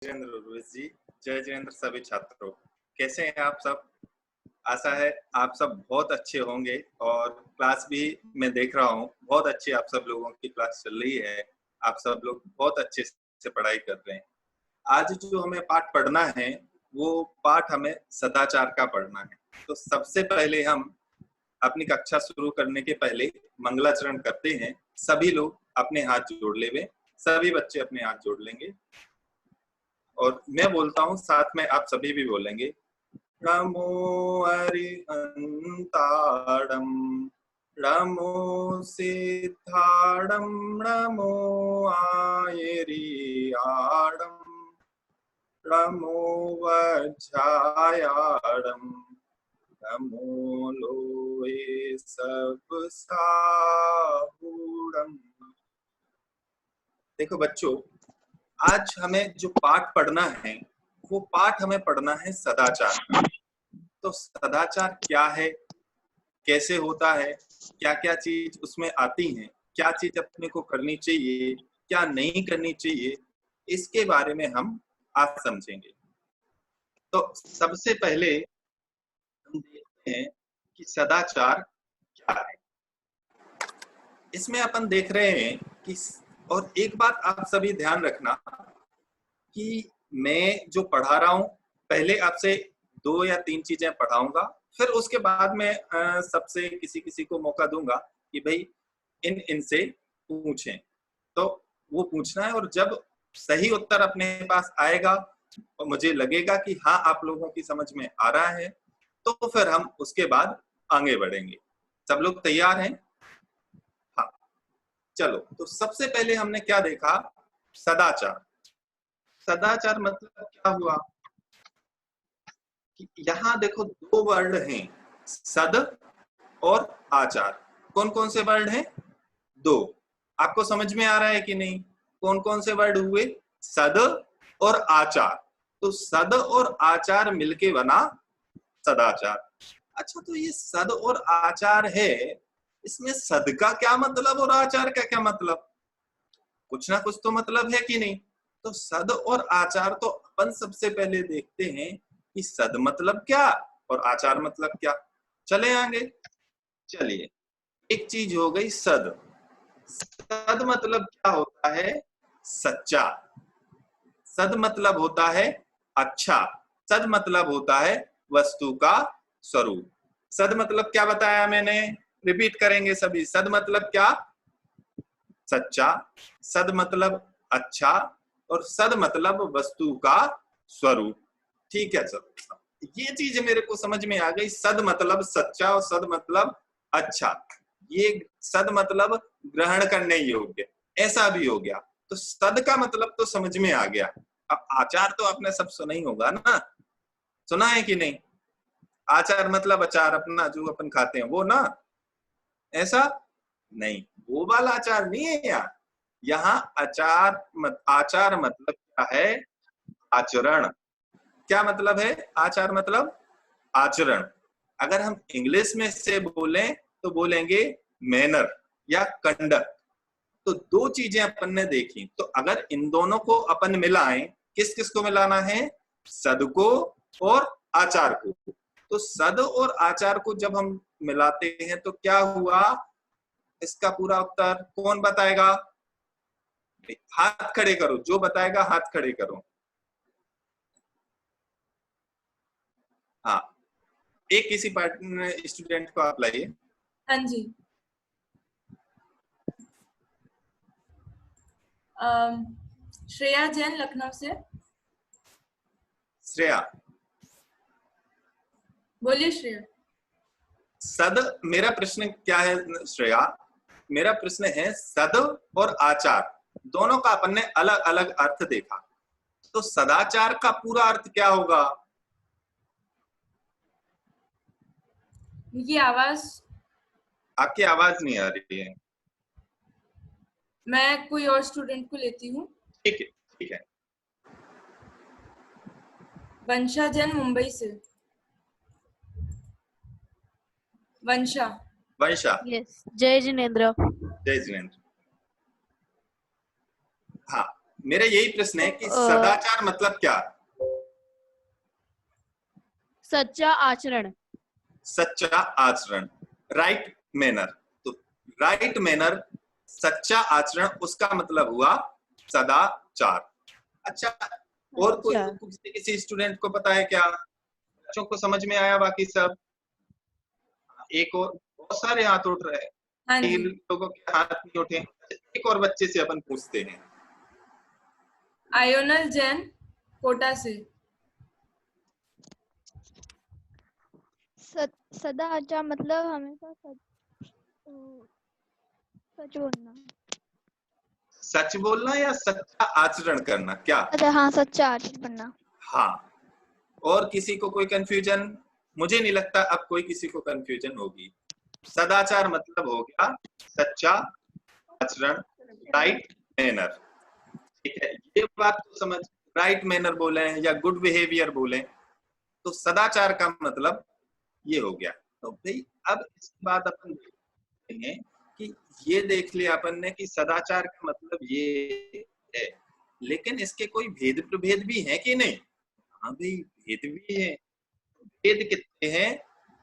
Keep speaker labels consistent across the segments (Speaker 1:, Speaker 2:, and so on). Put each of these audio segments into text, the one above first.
Speaker 1: जिनेंद्र उर्विस जी, जय जिनेंद्र सभी छात्रों, कैसे हैं आप सब? आशा है आप सब बहुत अच्छे होंगे और क्लास भी मैं देख रहा हूँ बहुत अच्छी आप सब लोगों की क्लास चल रही है। आप सब लोग बहुत अच्छे से पढ़ाई कर रहे हैं। आज जो हमें पाठ पढ़ना है वो पाठ हमें सदाचार का पढ़ना है। तो सबसे पहले हम अपनी कक्षा शुरू करने के पहले मंगलाचरण करते हैं। सभी लोग अपने हाथ जोड़ लेंगे, सभी बच्चे अपने हाथ जोड़ लेंगे और मैं बोलता हूँ साथ में आप सभी भी बोलेंगे। नमो अरिहंताड़ं नमो सिद्धाड़ं नमो आयरियाड़ं नमो वज्रायाड़ं नमो लोहे सबसाहूड़ं। देखो बच्चों, आज हमें जो पाठ पढ़ना है वो पाठ हमें पढ़ना है सदाचार का। तो सदाचार क्या है, कैसे होता है, क्या क्या चीज उसमें आती हैं, क्या चीज अपने को करनी चाहिए, क्या नहीं करनी चाहिए, इसके बारे में हम आज समझेंगे। तो सबसे पहले हम देखते हैं कि सदाचार क्या है। इसमें अपन देख रहे हैं कि, और एक बात आप सभी ध्यान रखना कि मैं जो पढ़ा रहा हूं पहले आपसे 2 या 3 चीजें पढ़ाऊंगा, फिर उसके बाद में सबसे किसी किसी को मौका दूंगा कि भाई इनसे पूछें। तो वो पूछना है और जब सही उत्तर अपने पास आएगा और मुझे लगेगा कि हाँ आप लोगों की समझ में आ रहा है तो फिर हम उसके बाद आगे बढ़ेंगे। सब लोग तैयार हैं? हाँ, चलो। तो सबसे पहले हमने क्या देखा? सदाचार। सदाचार मतलब क्या हुआ कि यहाँ देखो 2 वर्ड हैं, सद और आचार। कौन कौन से वर्ड हैं? 2। आपको समझ में आ रहा है कि नहीं? कौन कौन से वर्ड हुए? सद और आचार। तो सद और आचार मिलके बना सदाचार। अच्छा, तो ये सद और आचार है, इसमें सद का क्या मतलब और आचार का क्या मतलब? कुछ ना कुछ तो मतलब है कि नहीं? तो सद और आचार तो अपन सबसे पहले देखते हैं कि सद मतलब क्या और आचार मतलब क्या। चले आगे। चलिए, एक चीज हो गई सद। सद मतलब क्या होता है? सच्चा। सद मतलब होता है अच्छा। सद मतलब होता है वस्तु का स्वरूप। सद मतलब क्या बताया मैंने? रिपीट करेंगे सभी। सद मतलब क्या? सच्चा। सद मतलब अच्छा और सद मतलब वस्तु का स्वरूप। ठीक है सर, ये चीज मेरे को समझ में आ गई। सद मतलब सच्चा और सद मतलब अच्छा। ये सद मतलब ग्रहण करने योग्य, ऐसा भी हो गया। तो सद का मतलब तो समझ में आ गया। अब आचार तो आपने सब सुना ही होगा ना? सुना है कि नहीं? आचार मतलब अचार, अपना जो अपन खाते हैं वो ना, ऐसा नहीं, वो वाला आचार नहीं है यहाँ। यहाँ आचार मतलब क्या है? आचरण। क्या मतलब है आचार मतलब? आचरण। अगर हम इंग्लिश में से बोलें तो बोलेंगे मैनर या कंडक्ट। तो 2 चीजें अपन ने देखी, तो अगर इन दोनों को अपन मिलाएं, किस किस को मिलाना है? सद को और आचार को। तो सद और आचार को जब हम मिलाते हैं तो क्या हुआ? इसका पूरा उत्तर कौन बताएगा? हाथ खड़े करो, जो बताएगा हाथ खड़े करो। हाँ, एक किसी स्टूडेंट को आप लाइए।
Speaker 2: हाँ जी। श्रेया जैन, लखनऊ से।
Speaker 1: श्रेया,
Speaker 2: बोलिए श्रेया।
Speaker 1: सद, मेरा प्रश्न क्या है श्रेया? मेरा प्रश्न है सद और आचार दोनों का अपन ने अलग अलग अर्थ देखा, तो सदाचार का पूरा अर्थ क्या होगा?
Speaker 2: ये आवाज,
Speaker 1: आपकी आवाज नहीं आ रही है।
Speaker 2: मैं कोई और स्टूडेंट को लेती हूँ।
Speaker 1: ठीक है, ठीक है।
Speaker 2: वंशा जैन, मुंबई से। वंशा।
Speaker 1: वंशा।
Speaker 3: यस, जय जिनेंद्र।
Speaker 1: जय जिनेंद्र। हाँ, मेरा यही प्रश्न है कि सदाचार मतलब क्या?
Speaker 3: सच्चा आचरण।
Speaker 1: सच्चा आचरण, राइट मैनर। तो राइट मैनर, सच्चा आचरण, उसका मतलब हुआ सदाचार। अच्छा, और कोई किसी स्टूडेंट को पता है क्या? बच्चों को समझ में आया? बाकी सब? एक और, बहुत सारे हाथ उठ रहे हैं।
Speaker 2: हाँ जी।
Speaker 1: लोगों के हाथ नहीं उठे। एक और बच्चे से अपन पूछते हैं।
Speaker 2: आयोनल जैन, कोटा से।
Speaker 4: सदाचार मतलब हमेशा सच बोलना।
Speaker 1: सच बोलना या सच्चा आचरण करना? क्या?
Speaker 4: अच्छा, हाँ, सच्चा आचरण करना।
Speaker 1: हाँ। और किसी को कोई कंफ्यूजन? मुझे नहीं लगता अब कोई किसी को कंफ्यूजन होगी। सदाचार मतलब हो गया सच्चा आचरण, राइट मैनर। ठीक है, ये बात तो समझ। राइट मैनर बोले या गुड बिहेवियर बोले तो सदाचार का मतलब ये हो गया। तो भाई अब इसके बाद अपन देखते हैं कि ये देख लिया अपन ने कि सदाचार का मतलब ये है, लेकिन इसके कोई भेद प्रभेद भी है कि नहीं? हाँ भाई, भेद भी है। भेद कितने हैं?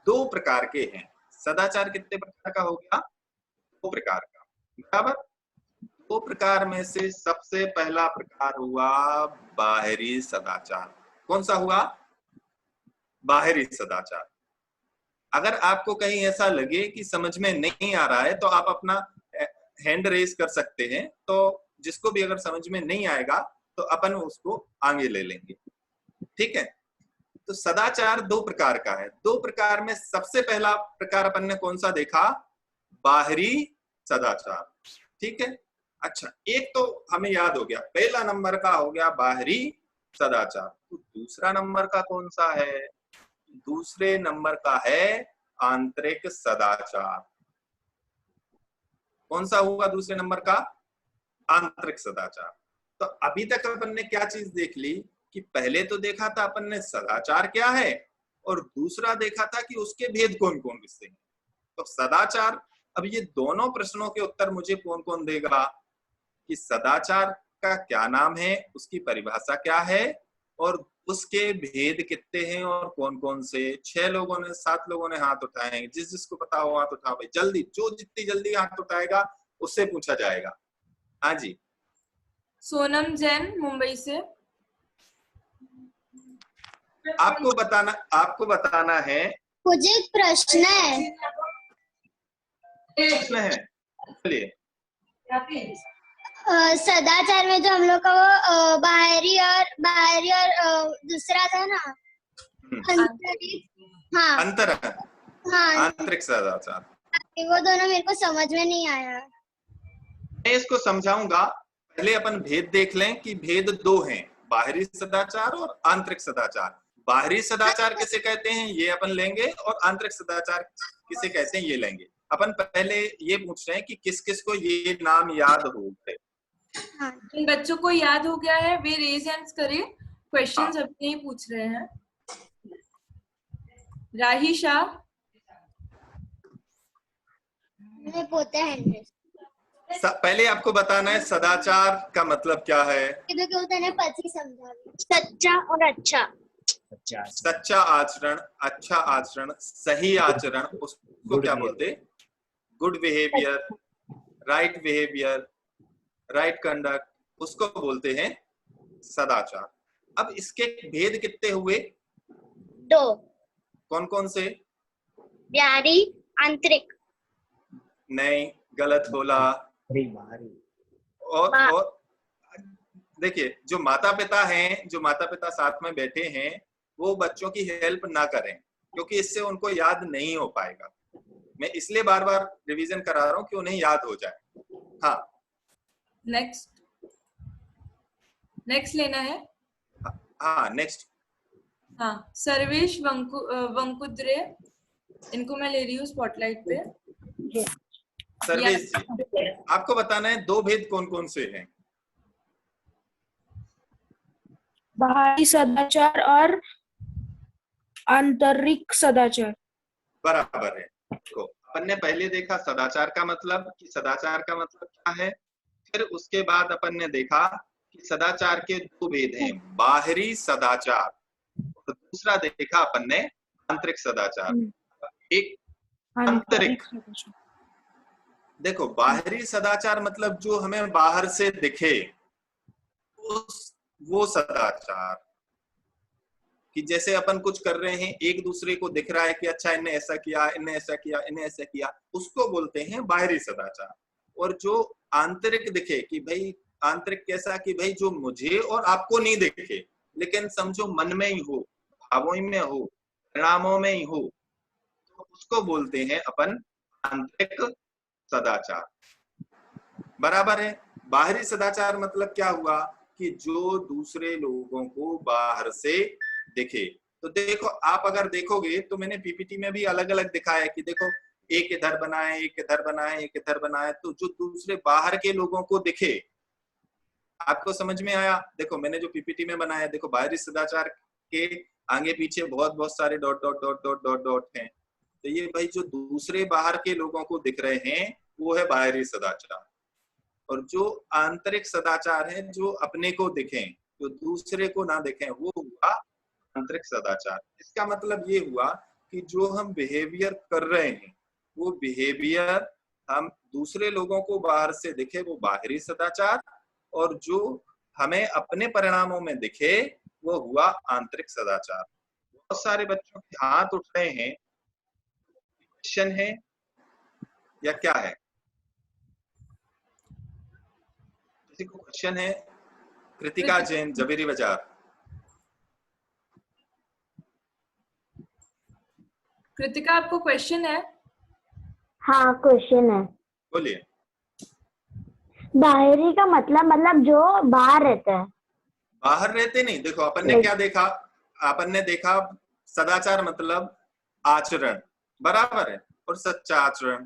Speaker 1: 2 प्रकार के हैं। सदाचार कितने प्रकार का हो गया? 2 प्रकार का, बराबर। 2 प्रकार में से सबसे पहला प्रकार हुआ बाहरी सदाचार। कौन सा हुआ? बाहरी सदाचार। अगर आपको कहीं ऐसा लगे कि समझ में नहीं आ रहा है तो आप अपना हैंड रेज कर सकते हैं, तो जिसको भी अगर समझ में नहीं आएगा तो अपन उसको आगे ले लेंगे। ठीक है, तो सदाचार 2 प्रकार का है। 2 प्रकार में सबसे पहला प्रकार अपन ने कौन सा देखा? बाहरी सदाचार। ठीक है, अच्छा, एक तो हमें याद हो गया, पहला नंबर का हो गया बाहरी सदाचार। तो दूसरा नंबर का कौन सा है? दूसरे नंबर का है आंतरिक सदाचार। कौन सा होगा दूसरे नंबर का? आंतरिक सदाचार। तो अभी तक अपन ने क्या चीज देख ली कि पहले तो देखा था अपन ने सदाचार क्या है, और दूसरा देखा था कि उसके भेद कौन कौन किससे हैं। तो सदाचार, अब ये दोनों प्रश्नों के उत्तर मुझे कौन कौन देगा कि सदाचार का क्या नाम है, उसकी परिभाषा क्या है, और उसके भेद कितने हैं और कौन कौन से। 6 लोगों ने, 7 लोगों ने हाथ उठाए हैं। जिस जिसको पता हो हाथ उठाओ भाई, जल्दी, जो जितनी जल्दी हाथ उठाएगा उससे पूछा जाएगा। हाँ जी।
Speaker 2: सोनम जैन, मुंबई से।
Speaker 1: आपको बताना है।
Speaker 5: मुझे एक प्रश्न है।
Speaker 1: प्रश्न है, चलिए।
Speaker 5: सदाचार में जो हम लोग का वो बाहरी और दूसरा था ना, आंतरिक। हाँ,
Speaker 1: अंतर,
Speaker 5: हाँ,
Speaker 1: आंतरिक सदाचार।
Speaker 5: वो दोनों मेरे को समझ में नहीं आया।
Speaker 1: मैं इसको समझाऊंगा। पहले अपन भेद देख लें कि भेद 2 हैं, बाहरी सदाचार और आंतरिक सदाचार। बाहरी सदाचार किसे कहते हैं ये अपन लेंगे, और आंतरिक सदाचार किसे कहते हैं ये लेंगे। अपन पहले ये पूछ रहे हैं कि किस किस को ये नाम याद हो गए।
Speaker 2: जिन बच्चों को याद हो गया है वे रेज हैंड्स करें। क्वेश्चंस अभी नहीं पूछ रहे हैं। राही शाह।
Speaker 5: मैं पोते हैं।
Speaker 1: पहले आपको बताना है सदाचार का मतलब क्या है।
Speaker 5: सच्चा और अच्छा।
Speaker 1: सच्चा आचरण, अच्छा आचरण, सही आचरण, उसको क्या बोलते? Good behaviour, right behaviour, right conduct, उसको बोलते हैं सदाचार। अब इसके भेद कितने हुए?
Speaker 5: 2।
Speaker 1: कौन कौन से?
Speaker 5: बाहरी, आंतरिक।
Speaker 1: नहीं, गलत बोला। और देखिए, जो माता पिता साथ में बैठे हैं वो बच्चों की हेल्प ना करें, क्योंकि इससे उनको याद नहीं हो पाएगा। मैं इसलिए बार बार रिवीजन करा रहा हूं कि उन्हें याद हो जाए। हाँ,
Speaker 2: नेक्स्ट लेना है।
Speaker 1: हाँ, नेक्स्ट।
Speaker 2: हाँ, सर्वेश वंकुद्रे, इनको मैं ले रही हूँ स्पॉटलाइट पे।
Speaker 1: सर्वेश जी, आपको बताना है 2 भेद कौन कौन से हैं?
Speaker 3: बाहरी सदाचार और आंतरिक सदाचार।
Speaker 1: बराबर है। तो अपन ने पहले देखा सदाचार का मतलब, कि सदाचार का मतलब क्या है। फिर उसके बाद अपन ने देखा कि सदाचार के दो भेद हैं, बाहरी सदाचार और दूसरा देखा अपन ने आंतरिक सदाचार। एक आंतरिक, देखो बाहरी सदाचार मतलब जो हमें बाहर से दिखे, वो सदाचार, कि जैसे अपन कुछ कर रहे हैं, एक दूसरे को दिख रहा है कि अच्छा इन्हें ऐसा किया, इन्हें ऐसा किया, इन्हें ऐसा किया, उसको बोलते हैं बाहरी सदाचार। और जो आंतरिक दिखे, कि भाई आंतरिक कैसा, कि भाई जो मुझे और आपको नहीं दिखे लेकिन समझो मन में ही हो, भावों में हो, परिणामों में ही हो, तो उसको बोलते हैं अपन आंतरिक सदाचार। बराबर है। बाहरी सदाचार मतलब क्या हुआ, कि जो दूसरे लोगों को बाहर से दिखे। तो देखो, आप अगर देखोगे तो मैंने पीपीटी में भी अलग अलग दिखाया है कि देखो एक इधर बनाए, एक इधर बनाए, एक इधर बनाए, तो जो दूसरे बाहर के लोगों को दिखे। आपको समझ में आया? देखो मैंने जो पीपीटी में बनाया, देखो बाहरी सदाचार के आगे पीछे बहुत बहुत सारे dot dot dot dot dot dot हैं। तो ये भाई जो दूसरे बाहर के लोगों को दिख रहे हैं वो है बाहरी सदाचार। और जो आंतरिक सदाचार है, जो अपने को दिखें, जो दूसरे को ना दिखें, वो हुआ आंतरिक सदाचार। इसका मतलब ये हुआ कि जो हम बिहेवियर कर रहे हैं, वो बिहेवियर हम दूसरे लोगों को बाहर से दिखे, वो बाहरी सदाचार, और जो हमें अपने परिणामों में दिखे वो हुआ आंतरिक सदाचार। बहुत सारे बच्चों के हाथ उठ रहे हैं, क्वेश्चन है या क्या है? किसी को क्वेश्चन है? कृतिका जैन, जवेरी बाजार।
Speaker 2: कृतिका, आपको क्वेश्चन है?
Speaker 6: हाँ क्वेश्चन है।
Speaker 1: बोलिए।
Speaker 6: बाहरी का मतलब जो बाहर रहता है।
Speaker 1: बाहर रहते नहीं। देखो अपन ने क्या देखा, अपन ने देखा सदाचार मतलब आचरण, बराबर है, और सच्चा आचरण।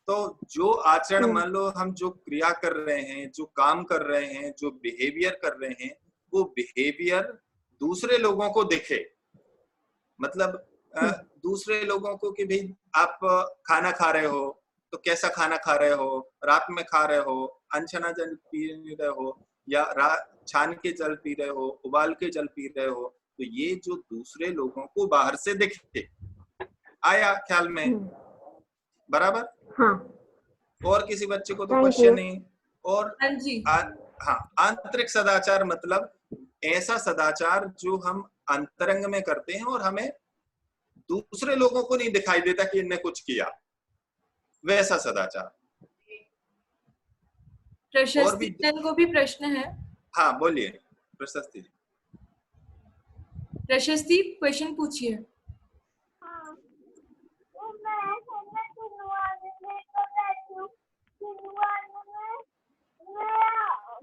Speaker 1: तो जो आचरण, मान लो हम जो क्रिया कर रहे हैं, जो काम कर रहे हैं, जो बिहेवियर कर रहे हैं, वो बिहेवियर दूसरे लोगों को दिखे। मतलब दूसरे लोगों को, कि भाई आप खाना खा रहे हो तो कैसा खाना खा रहे हो, रात में खा रहे हो, अनछना जल पी रहे हो, या छान के जल पी रहे हो, उबाल के जल पी रहे हो, तो ये जो दूसरे लोगों को बाहर से दिखे। आया ख्याल में? बराबर।
Speaker 6: हाँ।
Speaker 1: और किसी बच्चे को तो क्वेश्चन नहीं। और
Speaker 2: हाँ जी।
Speaker 1: हाँ, आंतरिक सदाचार मतलब ऐसा सदाचार जो हम अंतरंग में करते हैं और हमें दूसरे लोगों को नहीं दिखाई देता कि इनने कुछ किया, वैसा सदाचार।
Speaker 2: प्रशस्ति जैन को भी प्रश्न है।
Speaker 1: हाँ बोलिए प्रशस्ति।
Speaker 2: प्रशस्ति, क्वेश्चन पूछिए।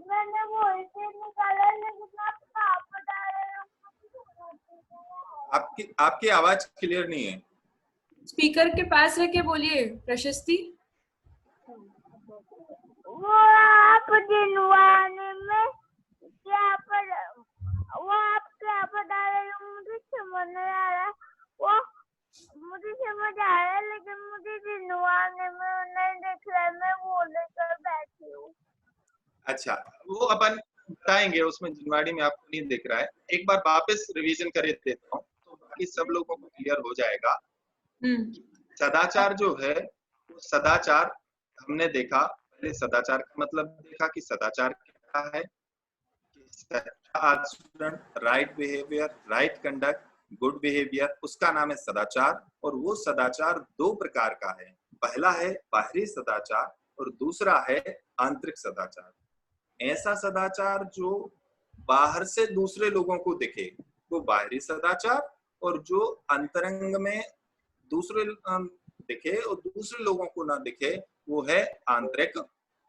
Speaker 6: मैंने वोल्टेज निकाला लेकिन आप कहाँ बता रहे हो?
Speaker 1: आपकी आवाज क्लियर नहीं है।
Speaker 2: स्पीकर के पास रह के बोलिए प्रशस्ति।
Speaker 6: वो आप दिलवाने में क्या पर, वो आप क्या बता रहे हो मुझे समझ नहीं आ रहा। वो मुझे समझ आ रहा है लेकिन मुझे दिलवाने में नहीं दिख रहा है, मैं वो लेकर बैठी हूँ।
Speaker 1: अच्छा, वो अपन बताएंगे, उसमें जिनवाड़ी में आपको नहीं दिख रहा है। एक बार वापस रिवीजन कर देता हूँ तो बाकी सब लोगों को क्लियर हो जाएगा। सदाचार जो है, सदाचार हमने देखा, पहले सदाचार का मतलब देखा कि सदाचार क्या है, आचरण, right behaviour, right conduct, good behaviour, उसका नाम है सदाचार। और वो सदाचार दो प्रकार का है, पहला है बाहरी सदाचार और दूसरा है आंतरिक सदाचार। ऐसा सदाचार जो बाहर से दूसरे लोगों को दिखे वो बाहरी सदाचार, और जो अंतरंग में दूसरे दिखे और दूसरे लोगों को ना दिखे वो है आंतरिक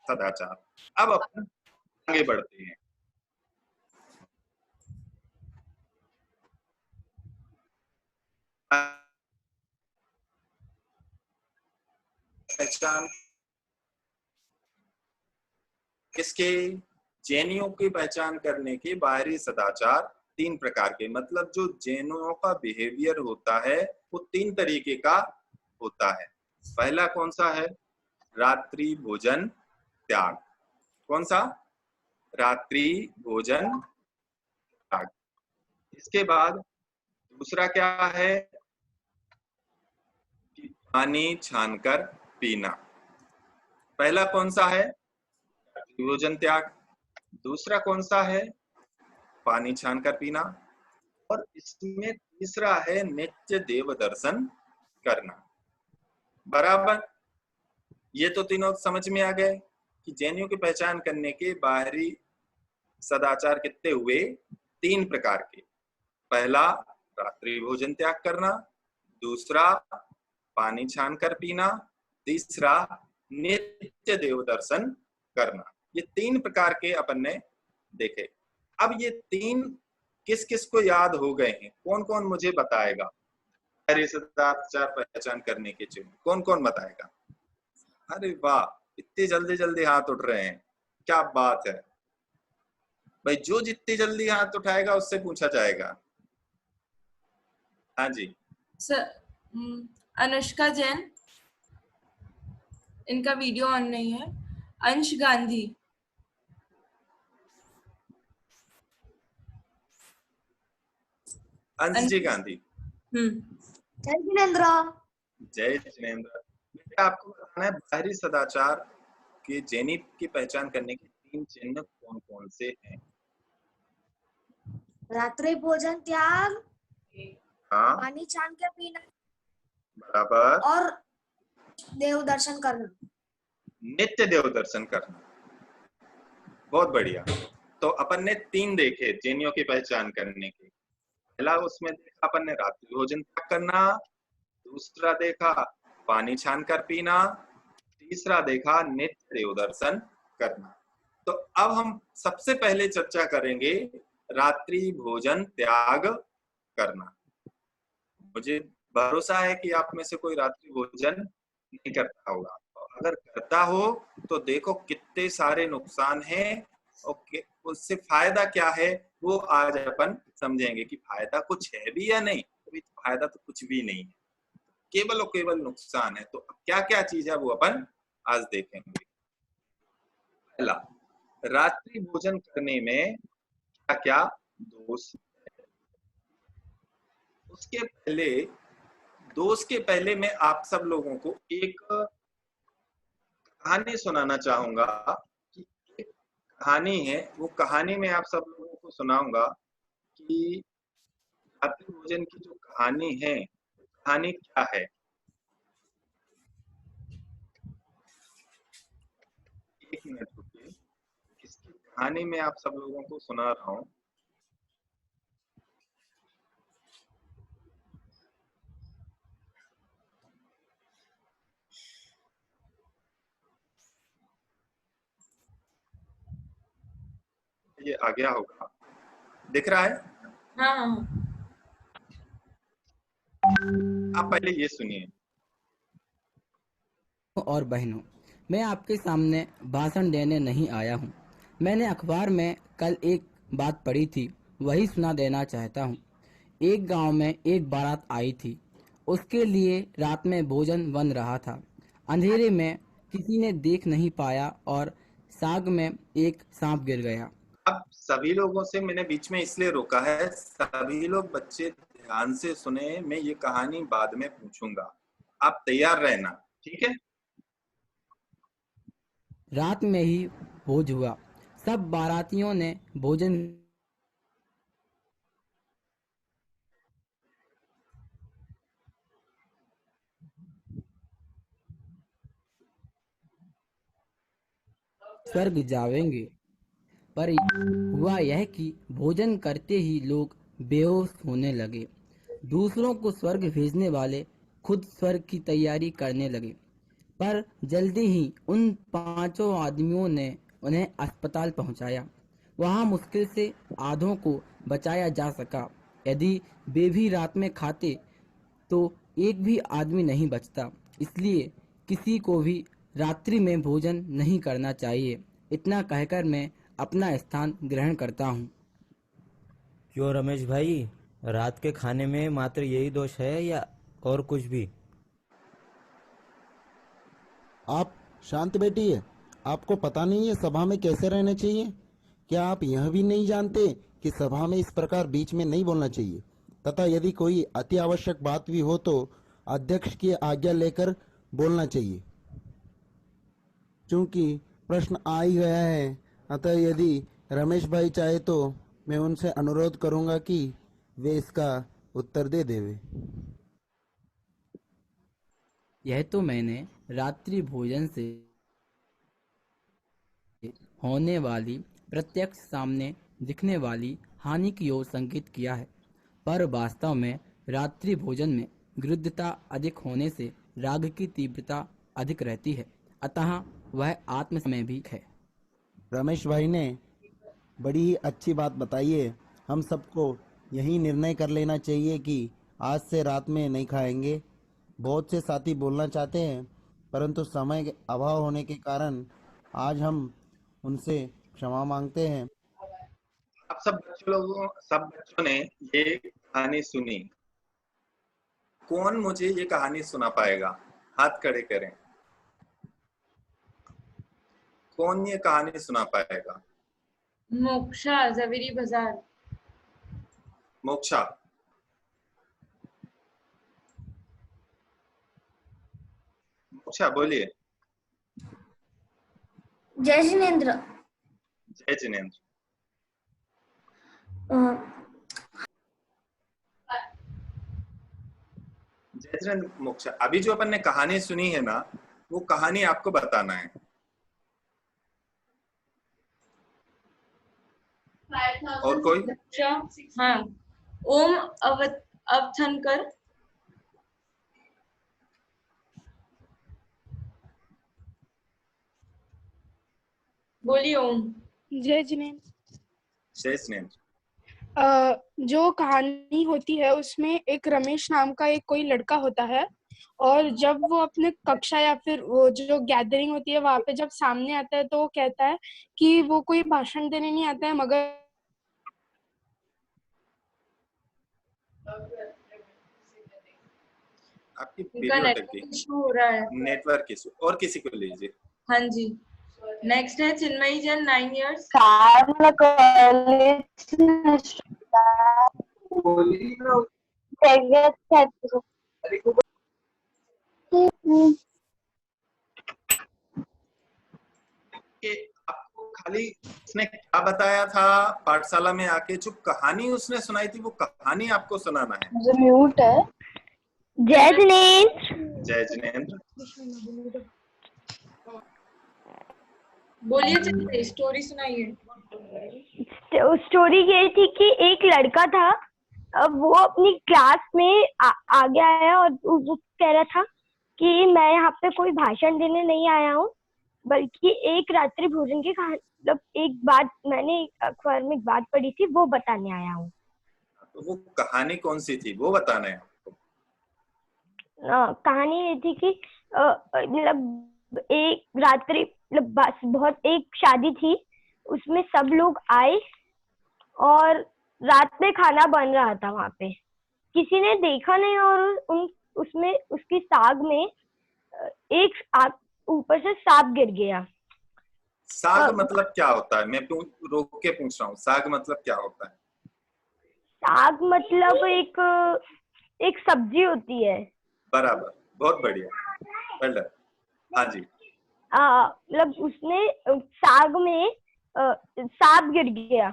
Speaker 1: सदाचार। अब अपन आगे बढ़ते हैं। पहचान किसके? जैनियों की पहचान करने के बाहरी सदाचार तीन प्रकार के, मतलब जो जैनियों का बिहेवियर होता है वो तीन तरीके का होता है। पहला कौन सा है? रात्रि भोजन त्याग। कौन सा? रात्रि भोजन त्याग। इसके बाद दूसरा क्या है कि पानी छानकर पीना। पहला कौन सा है? रात्रि भोजन त्याग। दूसरा कौन सा है? पानी छानकर पीना। और इसमें तीसरा है नित्य देव दर्शन करना। बराबर। ये तो तीनों समझ में आ गए कि जैनियों की पहचान करने के बाहरी सदाचार कितने हुए? 3 प्रकार के। पहला रात्रि भोजन त्याग करना, दूसरा पानी छानकर पीना, तीसरा नित्य देव दर्शन करना। ये 3 प्रकार के अपन ने देखे। अब ये 3 किस किस को याद हो गए हैं? कौन कौन मुझे बताएगा? बाहरी सदाचार पहचान करने के चिन्ह कौन कौन बताएगा? अरे वाह, इतने जल्दी जल्दी हाथ उठ रहे हैं, क्या बात है भाई। जो जितनी जल्दी हाथ उठाएगा उससे पूछा जाएगा। हाँ जी।
Speaker 2: सर, अनुष्का जैन, इनका वीडियो ऑन नहीं है। अंश गांधी,
Speaker 1: अंश जी गांधी।
Speaker 5: जय जिनेन्द्र।
Speaker 1: जय जिनेन्द्र। बेटा आपको बताना है बाहरी सदाचार के जैनी की पहचान करने के 3 चिन्ह कौन कौन से हैं?
Speaker 5: रात्रि भोजन त्याग,
Speaker 1: हाँ
Speaker 5: पानी छान के पीना
Speaker 1: बराबर,
Speaker 5: और देव दर्शन करना।
Speaker 1: नित्य देव दर्शन करना। बहुत बढ़िया। तो अपन ने 3 देखे जैनियों की पहचान करने के। पहला उसमें देखा अपन ने रात्रि भोजन त्याग करना, दूसरा देखा पानी छानकर पीना, तीसरा देखा नित्य देव दर्शन करना। तो अब हम सबसे पहले चर्चा करेंगे रात्रि भोजन त्याग करना। मुझे भरोसा है कि आप में से कोई रात्रि भोजन नहीं करता होगा। अगर करता हो तो देखो कितने सारे नुकसान हैं और उससे फायदा क्या है वो आज अपन समझेंगे कि फायदा कुछ है भी या नहीं। तो फायदा तो कुछ भी नहीं है, केवल और केवल नुकसान है। तो क्या क्या चीज है वो अपन आज देखेंगे। पहला, रात्रि भोजन करने में क्या क्या दोष है। उसके पहले, दोष के पहले मैं आप सब लोगों को एक कहानी सुनाना चाहूंगा कि एक कहानी है, वो कहानी में आप सब लोगों को सुनाऊंगा कि रात्रि भोजन की जो कहानी है, कहानी क्या है। एक मिनट रुकिए, इसकी कहानी में आप सब लोगों को सुना रहा हूँ। ये आ गया होगा, दिख रहा है?
Speaker 2: हाँ हाँ।
Speaker 1: आप पहले ये सुनिए।
Speaker 7: और बहनों, मैं आपके सामने भाषण देने नहीं आया हूँ। मैंने अखबार में कल एक बात पढ़ी थी, वही सुना देना चाहता हूँ। एक गांव में एक बारात आई थी। उसके लिए रात में भोजन बन रहा था। अंधेरे में किसी ने देख नहीं पाया और साग में एक सांप गिर गया।
Speaker 1: अब सभी लोगों से मैंने बीच में इसलिए रोका है, सभी लोग बच्चे ध्यान से सुने। मैं ये कहानी बाद में पूछूंगा, आप तैयार रहना, ठीक है?
Speaker 7: रात में ही भोज हुआ। सब बारातियों ने भोजन स्वर्ग जाएंगे। पर हुआ यह कि भोजन करते ही लोग बेहोश होने लगे। दूसरों को स्वर्ग भेजने वाले खुद स्वर्ग की तैयारी करने लगे। पर जल्दी ही उन 5 आदमियों ने उन्हें अस्पताल पहुंचाया। वहां मुश्किल से आधों को बचाया जा सका। यदि वे भी रात में खाते तो एक भी आदमी नहीं बचता। इसलिए किसी को भी रात्रि में भोजन नहीं करना चाहिए। इतना कहकर मैं अपना स्थान ग्रहण करता हूँ।
Speaker 8: क्यों रमेश भाई, रात के खाने में मात्र यही दोष है या और कुछ भी?
Speaker 9: आप शांत बैठिए। आपको पता नहीं है सभा में कैसे रहना चाहिए। क्या आप यह भी नहीं जानते कि सभा में इस प्रकार बीच में नहीं बोलना चाहिए तथा यदि कोई अति आवश्यक बात भी हो तो अध्यक्ष की आज्ञा लेकर बोलना चाहिए? चूंकि प्रश्न आ ही गया है, अतः यदि रमेश भाई चाहे तो मैं उनसे अनुरोध करूंगा कि वे इसका उत्तर दे देवे।
Speaker 7: यह तो मैंने रात्रि भोजन से होने वाली प्रत्यक्ष सामने दिखने वाली हानि की ओर संकेत किया है, पर वास्तव में रात्रि भोजन में गृद्धता अधिक होने से राग की तीव्रता अधिक रहती है, अतः वह आत्म में भी है।
Speaker 9: रमेश भाई ने बड़ी ही अच्छी बात बताई है। हम सबको यही निर्णय कर लेना चाहिए कि आज से रात में नहीं खाएंगे। बहुत से साथी बोलना चाहते हैं, परंतु समय के अभाव होने के कारण आज हम उनसे क्षमा मांगते हैं।
Speaker 1: आप सब बच्चों ने ये कहानी सुनी। कौन मुझे ये कहानी सुना पाएगा? हाथ खड़े करें। कौन ये कहानी सुना पाएगा?
Speaker 2: मोक्षा, जवेरी बाजार।
Speaker 1: मोक्षा, मोक्षा बोलिए।
Speaker 5: जय जिनेन्द्र।
Speaker 1: जय जिनेन्द्र। जय जिनेन्द्र। मोक्षा, अभी जो अपन ने कहानी सुनी है ना, वो कहानी आपको बताना है। और कोई?
Speaker 2: हाँ, ओम अवथनकर। बोलिए ओम।
Speaker 3: जय जिनेन्द्र।
Speaker 1: जय जिनेन्द्र।
Speaker 3: जो कहानी होती है उसमें एक रमेश नाम का एक कोई लड़का होता है, और जब वो अपने कक्षा या फिर वो जो गैदरिंग होती है वहां पे जब सामने आता है तो वो कहता है कि वो कोई भाषण देने नहीं आता है, मगर
Speaker 1: आपकी
Speaker 2: उनका
Speaker 1: वीडियो अटक
Speaker 2: नेटवर्क
Speaker 1: गई।
Speaker 2: इशू हो रहा है।
Speaker 1: Network issue. और किसी को लीजिए।
Speaker 2: हाँ जी। नेक्स्ट है चिन्मयी जैन, 9 years।
Speaker 1: कि आपको खाली उसने क्या बताया था पाठशाला में आके, जो कहानी उसने सुनाई थी वो कहानी आपको सुनाना है।
Speaker 6: म्यूट है। जय जिनेन्द्र।
Speaker 1: जय जिनेन्द्र।
Speaker 2: बोलिए चिन्मयी, स्टोरी सुनाइए।
Speaker 6: स्टोरी ये थी कि एक लड़का था, अब वो अपनी क्लास में आगे आया और वो कह रहा था कि मैं यहाँ पे कोई भाषण देने नहीं आया हूँ, बल्कि एक रात्रि भोजन की मतलब एक बात मैंने अखबार में एक बात पढ़ी थी वो बताने आया हूँ।
Speaker 1: तो वो कहानी कौन सी थी वो बताना है आपको।
Speaker 6: कहानी ये थी कि मतलब एक रात्रि मतलब बहुत एक शादी थी, उसमें सब लोग आए और रात में खाना बन रहा था वहां पे, किसी ने देखा नहीं और उसमें उसकी साग में एक ऊपर से सांप गिर गया।
Speaker 1: साग मतलब क्या होता है? मैं रोक के पूछ रहा हूँ, साग मतलब क्या होता है?
Speaker 6: साग मतलब एक सब्जी होती है।
Speaker 1: बराबर, बहुत बढ़िया, वेल डन। हाँ जी।
Speaker 6: मतलब उसने साग में सांप गिर गया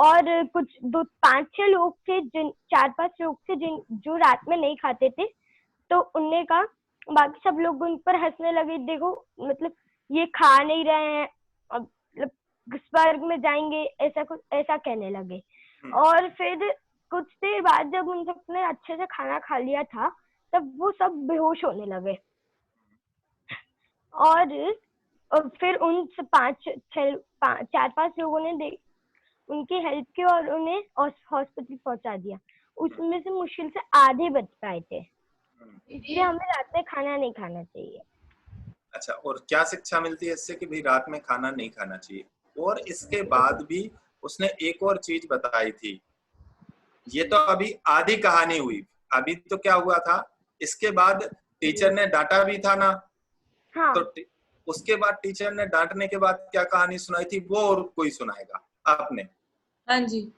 Speaker 6: और कुछ 5-6 लोग थे, 4-5 लोग थे जो रात में नहीं खाते थे, तो उनने कहा, बाकी सब लोग उन पर हंसने लगे, देखो मतलब ये खा नहीं रहे हैं, अब मतलब स्वर्ग में जाएंगे, ऐसा कहने लगे। और फिर कुछ देर बाद जब उन सबने अच्छे से खाना खा लिया था तब वो सब बेहोश होने लगे और फिर उन 4-5 लोगों ने उनकी हेल्प की और उन्हें हॉस्पिटल पहुंचा दिया। उसमें से मुश्किल से आधे बच पाए थे, इसलिए हमें रात में खाना नहीं खाना चाहिए।
Speaker 1: अच्छा, और क्या शिक्षा मिलती है इससे कि भाई रात में खाना नहीं खाना चाहिए? और इसके बाद भी उसने एक और चीज बताई थी, ये तो अभी आधी कहानी हुई, अभी तो क्या हुआ था इसके बाद टीचर ने डांटा भी था ना।
Speaker 6: हाँ।
Speaker 1: तो उसके बाद टीचर ने डांटने के बाद क्या कहानी सुनाई थी वो और कोई सुनाएगा? आपने।
Speaker 2: हाँ जी,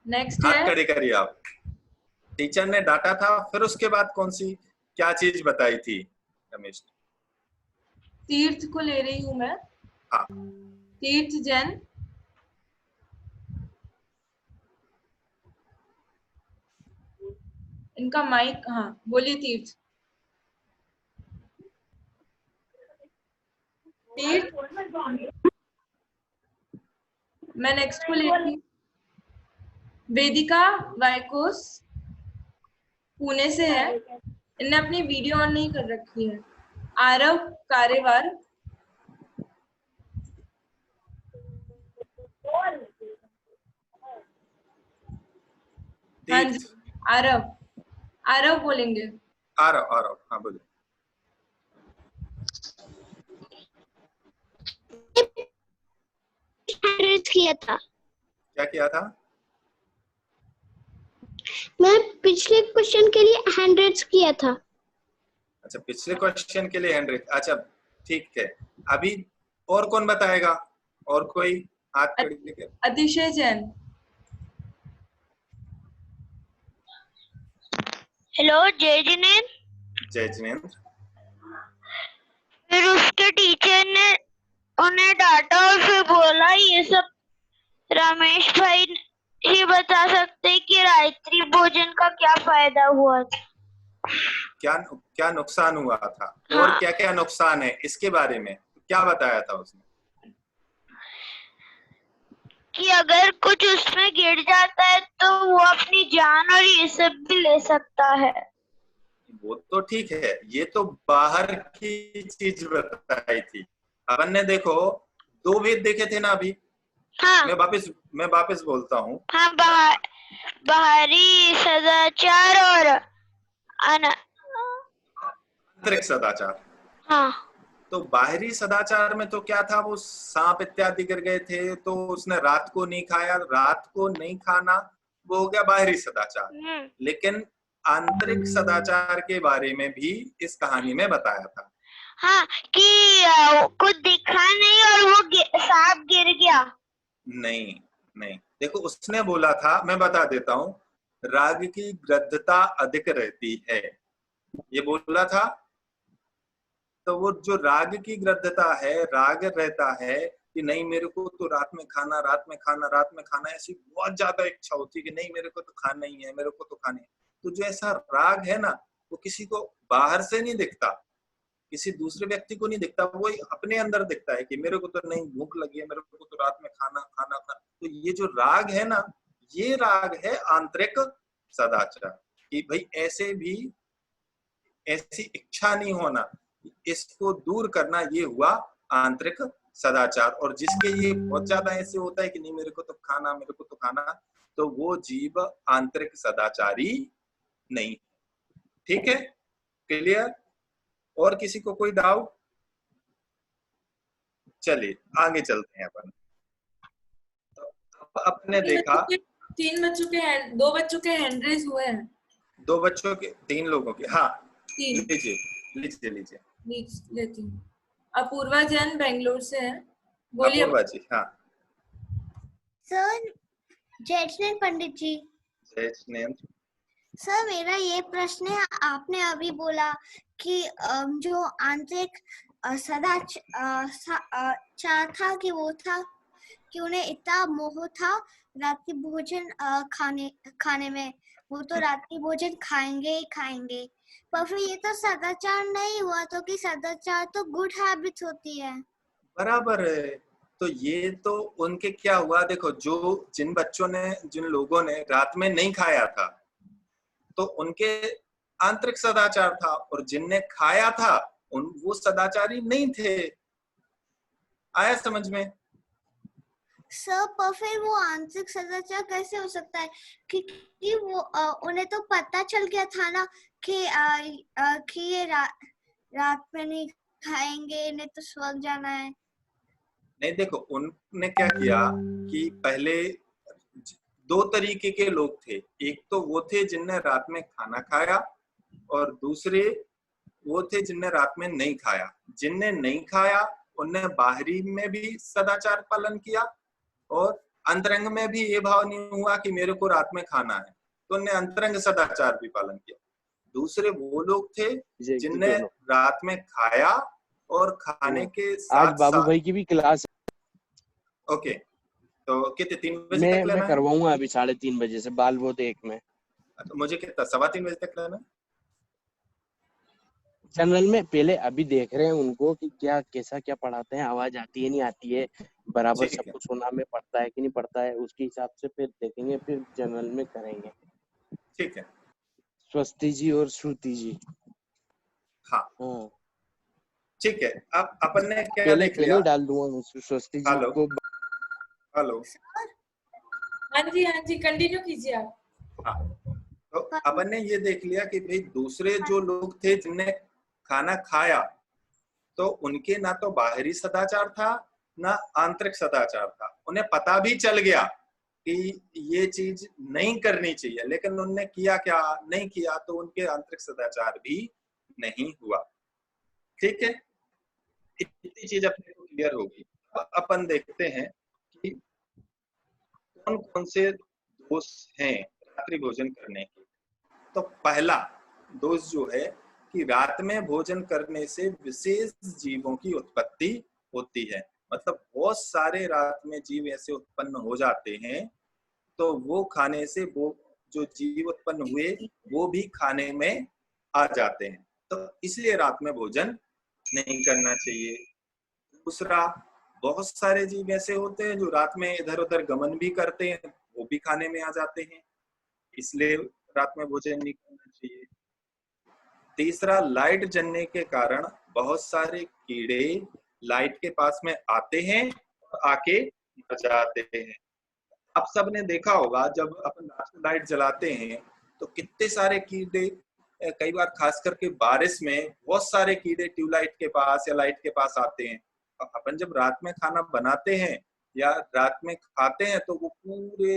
Speaker 2: नेक्स्ट
Speaker 1: हाथ
Speaker 2: है
Speaker 1: खड़े करिए आप। टीचर ने डांटा था, फिर उसके बाद कौन सी क्या चीज बताई थी रमेश?
Speaker 2: तीर्थ को ले रही हूँ मैं।
Speaker 1: हाँ,
Speaker 2: तीर्थ जैन। इनका माइक, हाँ बोलिए तीर्थ। तीर्थ। मैं नेक्स्ट को लेती हूँ। वेदिका वाइकोस, पुणे से है। इनने अपनी वीडियो ऑन नहीं कर रखी है। आरव कारेवार। हाँ जी, आरव। आरव बोलेंगे।
Speaker 1: आरव, हाँ बोलिए।
Speaker 5: किया था।
Speaker 1: क्या किया था?
Speaker 5: मैं पिछले क्वेश्चन के लिए 100 किया था।
Speaker 1: अच्छा, पिछले क्वेश्चन के लिए 100। अच्छा ठीक है, अभी और कौन बताएगा? और कोई हाथ खड़ी करके?
Speaker 2: अतिशय जैन।
Speaker 6: हेलो जय जिनेन्द्र।
Speaker 1: जय जिनेन्द्र।
Speaker 6: फिर उसके टीचर ने उन्हें डांटा और फिर बोला ये सब रमेश भाई ही बता सकते हैं कि रात्रि भोजन का क्या फायदा हुआ था।
Speaker 1: क्या नुकसान हुआ था?
Speaker 6: हाँ।
Speaker 1: और क्या क्या नुकसान है इसके बारे में क्या बताया था उसने?
Speaker 6: कि अगर कुछ उसमें गिर जाता है तो वो अपनी जान और ये सब भी ले सकता है।
Speaker 1: वो तो ठीक है, ये तो बाहर की चीज बताई थी। अपन ने देखो 2 वेद देखे थे ना अभी।
Speaker 6: हाँ।
Speaker 1: मैं वापस बोलता हूँ।
Speaker 6: हाँ, बाहरी सदाचार और
Speaker 1: आंतरिक सदाचार।
Speaker 6: हाँ।
Speaker 1: तो बाहरी सदाचार में तो क्या था, वो सांप इत्यादि गिर गए थे तो उसने रात को नहीं खाया। रात को नहीं खाना वो हो गया बाहरी सदाचार। लेकिन आंतरिक सदाचार के बारे में भी इस कहानी में बताया था।
Speaker 6: हाँ, कि कुछ दिखा नहीं और वो सांप गिर गया।
Speaker 1: नहीं, देखो उसने बोला था, मैं बता देता हूँ, राग की गृद्धता अधिक रहती है, ये बोला था। तो वो जो राग की गृद्धता है, राग रहता है कि नहीं मेरे को तो रात में खाना, ऐसी बहुत ज्यादा इच्छा होती है कि नहीं मेरे को तो खाना ही है, मेरे को तो खाना है। तो जो ऐसा राग है ना, वो किसी को बाहर से नहीं दिखता, किसी दूसरे व्यक्ति को नहीं दिखता, वो अपने अंदर दिखता है कि मेरे को तो नहीं भूख लगी है, मेरे को तो रात में खाना। तो ये जो राग है ना, ये राग है आंतरिक सदाचार, कि भाई ऐसी इच्छा नहीं होना, इसको दूर करना, ये हुआ आंतरिक सदाचार। और जिसके ये बहुत ज्यादा ऐसे होता है कि नहीं मेरे को तो खाना, तो वो जीव आंतरिक सदाचारी नहीं। ठीक है, क्लियर? और किसी को कोई डाउट? चलिए आगे चलते हैं अपन। तो अपने देखा
Speaker 2: 2 बच्चों के हैंड रेज हुए हैं।
Speaker 1: 2 बच्चों के, 3 लोगों के। हाँ
Speaker 2: 3
Speaker 1: लीजिए
Speaker 2: लेती हूँ। अपूर्वा जैन बेंगलोर से है। बोलिए
Speaker 1: अपूर्वा जी। हाँ
Speaker 5: सर, जय जिनेन्द्र पंडित जी।
Speaker 1: जय जिनेन्द्र।
Speaker 5: सर मेरा ये प्रश्न है, आपने अभी बोला कि जो आंतरिक सदाचार था कि वो था कि उन्हें इतना मोह था रात्रि भोजन खाने में, वो तो रात्रि भोजन खाएंगे ही खाएंगे। पर फिर ये तो सदाचार नहीं हुआ, तो कि सदाचार तो गुड हैबिट होती है।
Speaker 1: बराबर है। तो ये तो उनके क्या हुआ, देखो जिन लोगों ने रात में नहीं खाया था तो उनके आंतरिक सदाचार था, और जिनने खाया था वो सदाचारी नहीं थे। आया समझ में?
Speaker 5: सर पर फिर वो आंतरिक सदाचार कैसे हो सकता है, क्योंकि वो उन्हें तो पता चल गया था ना कि ये रात में नहीं खाएंगे, इन्हें तो स्वर्ग जाना है।
Speaker 1: नहीं देखो, उनने क्या किया कि पहले 2 तरीके के लोग थे। एक तो वो थे जिनने रात में खाना खाया, और दूसरे वो थे जिनने रात में नहीं खाया। जिनने नहीं खाया उनने बाहरी में भी सदाचार पालन किया और अंतरंग में भी ये भाव नहीं हुआ कि मेरे को रात में खाना है, तो उनने अंतरंग सदाचार भी पालन किया। दूसरे वो लोग थे जिनने रात में खाया और खाने के
Speaker 10: आज
Speaker 1: साथ
Speaker 10: बाबू
Speaker 1: साथ
Speaker 10: भाई की भी क्लास
Speaker 1: ओके, तो कितने 3 बजे तक
Speaker 10: मैं
Speaker 1: लेना है?
Speaker 10: करवाऊंगा अभी 3:30 बजे से बाल बोध 1 में।
Speaker 1: तो मुझे कितना 3:15 बजे तक लेना है?
Speaker 10: जनरल में पहले अभी देख रहे हैं उनको कि क्या कैसा क्या पढ़ाते हैं, आवाज आती है नहीं आती है, बराबर
Speaker 1: ठीक है,
Speaker 10: सबको सुना में पड़ता है कि नहीं पड़ता है, उसके हिसाब से फिर देखेंगे, फिर जनरल में करेंगे।
Speaker 1: ठीक है।
Speaker 10: स्वस्ति जी और श्रुति जी।
Speaker 1: हाँ
Speaker 10: हाँ
Speaker 1: ठीक है। अब अपन ने क्या
Speaker 10: पहले
Speaker 1: देख लिया?
Speaker 10: पहले डाल दूंगा स्वस्ति जी
Speaker 1: हेलो
Speaker 10: को।
Speaker 1: हेलो,
Speaker 2: हाँ जी कंटिन्यू कीजिए आप।
Speaker 1: हाँ, तो अपन ने ये देख लिया कि भाई दूसरे जो लोग थे जिनने खाना खाया, तो उनके ना तो बाहरी सदाचार था ना आंतरिक सदाचार था। उन्हें पता भी चल गया कि ये चीज नहीं करनी चाहिए, लेकिन उन्होंने किया क्या? नहीं किया, तो उनके आंतरिक सदाचार भी नहीं हुआ। ठीक है, इतनी चीज अपने को क्लियर होगी। अब अपन देखते हैं कि कौन कौन से दोष हैं रात्रि भोजन करने के। तो पहला दोष जो है कि रात में भोजन करने से विशेष जीवों की उत्पत्ति होती है। मतलब बहुत सारे रात में जीव ऐसे उत्पन्न हो जाते हैं, तो वो खाने से वो जो जीव उत्पन्न हुए वो भी खाने में आ जाते हैं, तो इसलिए रात में भोजन नहीं करना चाहिए। दूसरा, बहुत सारे जीव ऐसे होते हैं जो रात में इधर उधर गमन भी करते हैं, वो भी खाने में आ जाते हैं, इसलिए रात में भोजन नहीं करना चाहिए। तीसरा, लाइट जलने के कारण बहुत सारे कीड़े लाइट के पास में आते हैं और आके मर जाते हैं। आप सब ने देखा होगा जब अपन रात को लाइट जलाते हैं तो कितने सारे कीड़े, कई बार खास करके बारिश में बहुत सारे कीड़े ट्यूबलाइट के पास या लाइट के पास आते हैं। अपन जब रात में खाना बनाते हैं या रात में खाते हैं तो वो पूरे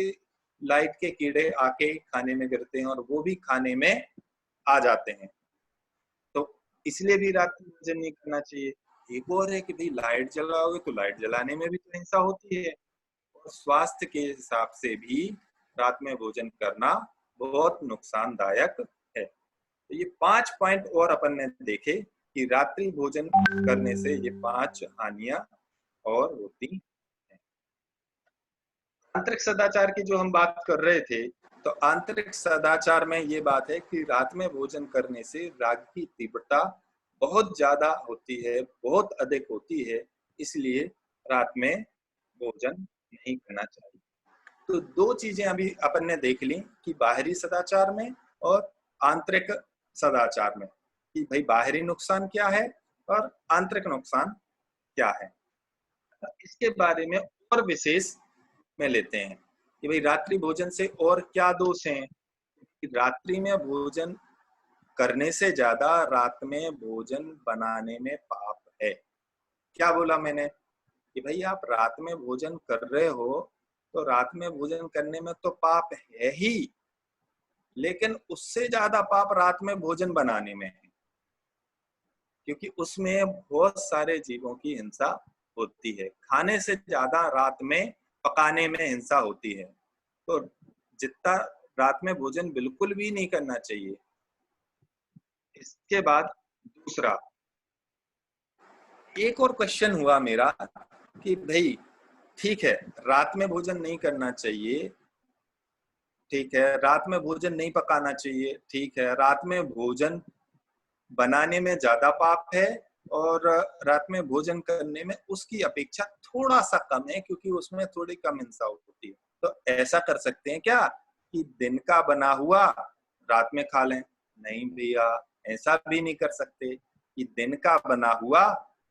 Speaker 1: लाइट के कीड़े आके खाने में गिरते हैं और वो भी खाने में आ जाते हैं, तो इसलिए भी रात में भोजन नहीं करना चाहिए। एक और है कि भाई लाइट जलाओगे तो लाइट जलाने में भी तो हिंसा होती है, और स्वास्थ्य के हिसाब से भी रात में भोजन करना बहुत नुकसानदायक है। तो ये 5 पॉइंट और अपन ने देखे कि रात्रि भोजन करने से ये 5 हानियां और होती हैं। आंतरिक सदाचार की जो हम बात कर रहे थे, तो आंतरिक सदाचार में ये बात है कि रात में भोजन करने से राग की तीव्रता बहुत ज्यादा होती है, बहुत अधिक होती है, इसलिए रात में भोजन नहीं करना चाहिए। तो 2 चीजें अभी अपन ने देख ली कि बाहरी सदाचार में और आंतरिक सदाचार में, कि भाई बाहरी नुकसान क्या है और आंतरिक नुकसान क्या है। इसके बारे में और विशेष में लेते हैं कि भाई रात्रि भोजन से और क्या दोष हैं। कि रात्रि में भोजन करने से ज्यादा रात में भोजन बनाने में पाप है। क्या बोला मैंने कि भाई आप रात में भोजन कर रहे हो तो रात में भोजन करने में तो पाप है ही, लेकिन उससे ज्यादा पाप रात में भोजन बनाने में है, क्योंकि उसमें बहुत सारे जीवों की हिंसा होती है। खाने से ज्यादा रात में पकाने में हिंसा होती है, तो जितना रात में भोजन बिल्कुल भी नहीं करना चाहिए। इसके बाद दूसरा, एक और क्वेश्चन हुआ मेरा कि भाई ठीक है रात में भोजन नहीं करना चाहिए, ठीक है रात में भोजन नहीं पकाना चाहिए, ठीक है रात में भोजन बनाने में ज्यादा पाप है और रात में भोजन करने में उसकी अपेक्षा थोड़ा सा कम है, क्योंकि उसमें थोड़ी कम हिंसा होती है। तो ऐसा कर सकते हैं क्या कि दिन का बना हुआ रात में खा लें? नहीं भैया, ऐसा भी नहीं कर सकते कि दिन का बना हुआ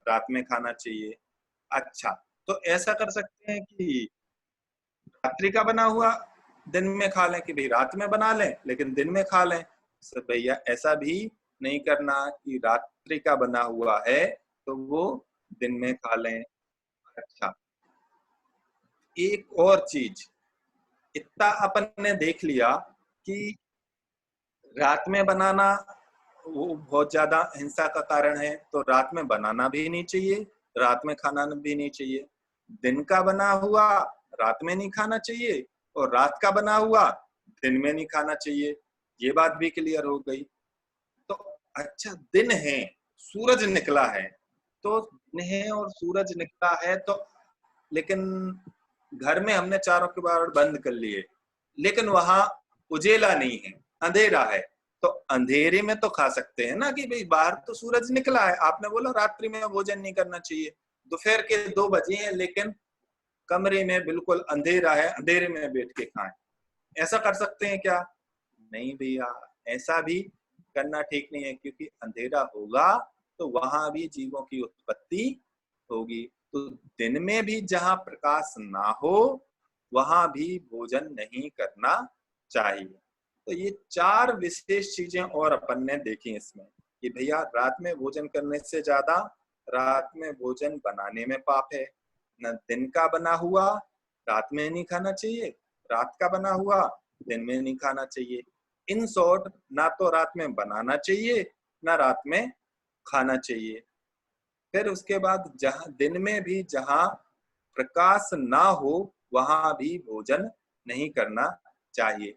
Speaker 1: रात में खाना चाहिए। अच्छा, तो ऐसा कर सकते हैं कि रात्रि का बना हुआ दिन में खा लें, कि भाई रात में बना लें लेकिन दिन में खा लें। सर भैया ऐसा भी नहीं करना कि रात्रि का बना हुआ है तो वो दिन में खा लें। अच्छा, एक और चीज, इतना अपन ने देख लिया कि रात में बनाना वो बहुत ज्यादा हिंसा का कारण है, तो रात में बनाना भी नहीं चाहिए, रात में खाना भी नहीं चाहिए। दिन का बना हुआ रात में नहीं खाना चाहिए, और रात का बना हुआ दिन में नहीं खाना चाहिए। ये बात भी क्लियर हो गई। तो अच्छा, दिन है, सूरज निकला है, तो दिन है और सूरज निकला है, तो लेकिन घर में हमने चारों किवाड़ बंद कर लिए, लेकिन वहां उजेला नहीं है, अंधेरा है, तो अंधेरे में तो खा सकते हैं ना कि भाई बाहर तो सूरज निकला है। आपने बोला रात्रि में भोजन नहीं करना चाहिए, दोपहर के 2 बजे हैं, लेकिन कमरे में बिल्कुल अंधेरा है, अंधेरे में बैठ के खाएं, ऐसा कर सकते हैं क्या? नहीं भैया, ऐसा भी करना ठीक नहीं है, क्योंकि अंधेरा होगा तो वहां भी जीवों की उत्पत्ति होगी। तो दिन में भी जहां प्रकाश ना हो वहां भी भोजन नहीं करना चाहिए। तो ये 4 विशेष चीजें और अपन ने देखी इसमें कि भैया रात में भोजन करने से ज्यादा रात में भोजन बनाने में पाप है। न दिन का बना हुआ रात में नहीं खाना चाहिए, रात का बना हुआ दिन में नहीं खाना चाहिए। इन शॉर्ट, ना तो रात में बनाना चाहिए ना रात में खाना चाहिए। फिर उसके बाद जहां दिन में भी जहां प्रकाश ना हो वहां भी भोजन नहीं करना चाहिए।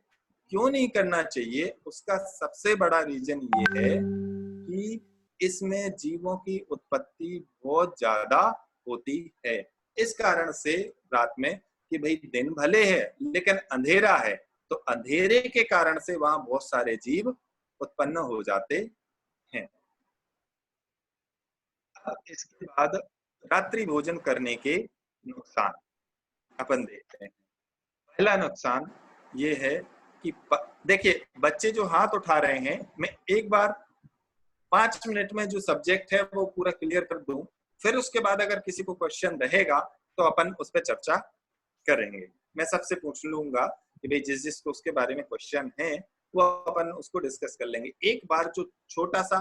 Speaker 1: क्यों नहीं करना चाहिए? उसका सबसे बड़ा रीजन ये है कि इसमें जीवों की उत्पत्ति बहुत ज्यादा होती है। इस कारण से रात में कि भाई दिन भले है लेकिन अंधेरा है, तो अंधेरे के कारण से वहां बहुत सारे जीव उत्पन्न हो जाते हैं। इसके बाद रात्रि भोजन करने के नुकसान अपन देखते हैं। पहला नुकसान ये है कि देखिए, बच्चे जो हाथ उठा रहे हैं, मैं एक बार 5 मिनट में जो सब्जेक्ट है वो पूरा क्लियर कर दूं, फिर उसके बाद अगर किसी को क्वेश्चन रहेगा तो अपन उस पर चर्चा करेंगे। मैं सबसे पूछ लूंगा कि भाई जिस जिसको उसके बारे में क्वेश्चन है वो अपन उसको डिस्कस कर लेंगे। एक बार जो छोटा सा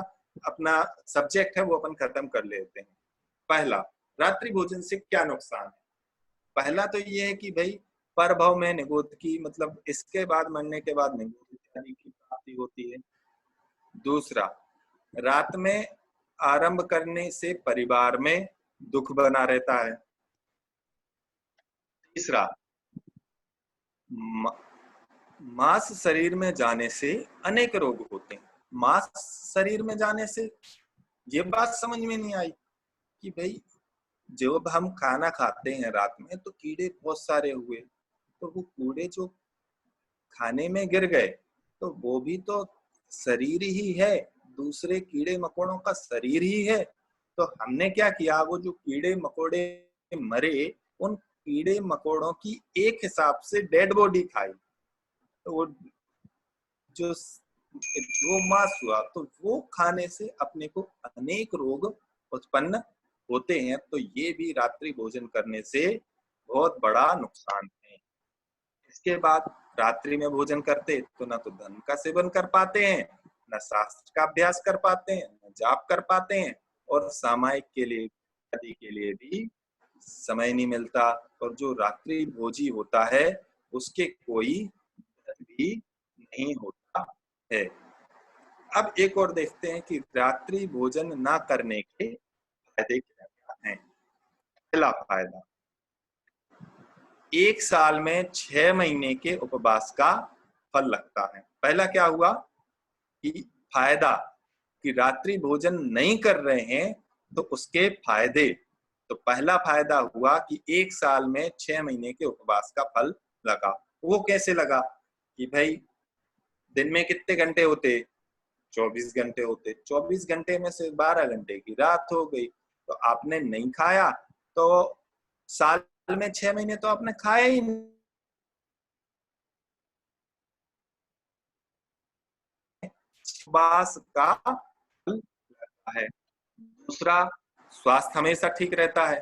Speaker 1: अपना सब्जेक्ट है वो अपन खत्म कर लेते हैं। पहला, रात्रि भोजन से क्या नुकसान है? पहला तो ये है कि भाई परभव में निगोद की, मतलब इसके बाद मरने के बाद निगोद इत्यादि की प्राप्ति होती है। दूसरा, रात में आरंभ करने से परिवार में दुख बना रहता है। तीसरा, मांस शरीर में जाने से अनेक रोग होते हैं। मांस शरीर में जाने से, ये बात समझ में नहीं आई कि भाई जब हम खाना खाते हैं रात में तो कीड़े बहुत सारे हुए, तो वो कूड़े जो खाने में गिर गए तो वो भी तो शरीर ही है, दूसरे कीड़े मकोड़ों का शरीर ही है। तो हमने क्या किया, वो जो कीड़े मकोड़े मरे उन कीड़े मकोड़ों की एक हिसाब से डेड बॉडी खाई, तो वो जो मांस हुआ तो वो खाने से अपने को अनेक रोग उत्पन्न होते हैं। तो ये भी रात्रि भोजन करने से बहुत बड़ा नुकसान है। इसके बाद रात्रि में भोजन करते तो ना तो धर्म का सेवन कर पाते हैं, न शास्त्र का अभ्यास कर पाते हैं, न जाप कर पाते हैं, और सामायिक के लिए भी समय नहीं मिलता। और जो रात्रि भोजी होता है उसके कोई भी नहीं होता है। अब एक और देखते हैं कि रात्रि भोजन ना करने के फायदे क्या हैं। पहला फायदा, 1 साल में 6 महीने के उपवास का फल लगता है। पहला क्या हुआ कि फायदा कि रात्रि भोजन नहीं कर रहे हैं तो उसके फायदे। तो पहला फायदा हुआ कि 1 साल में 6 महीने के उपवास का फल लगा। वो कैसे लगा कि भाई दिन में कितने घंटे होते, 24 घंटे होते, 24 घंटे में से 12 घंटे की रात हो गई, तो आपने नहीं खाया तो साल में 6 महीने तो आपने खाया ही नहीं। उपवास का फल लगता है। दूसरा, स्वास्थ्य हमेशा ठीक रहता है।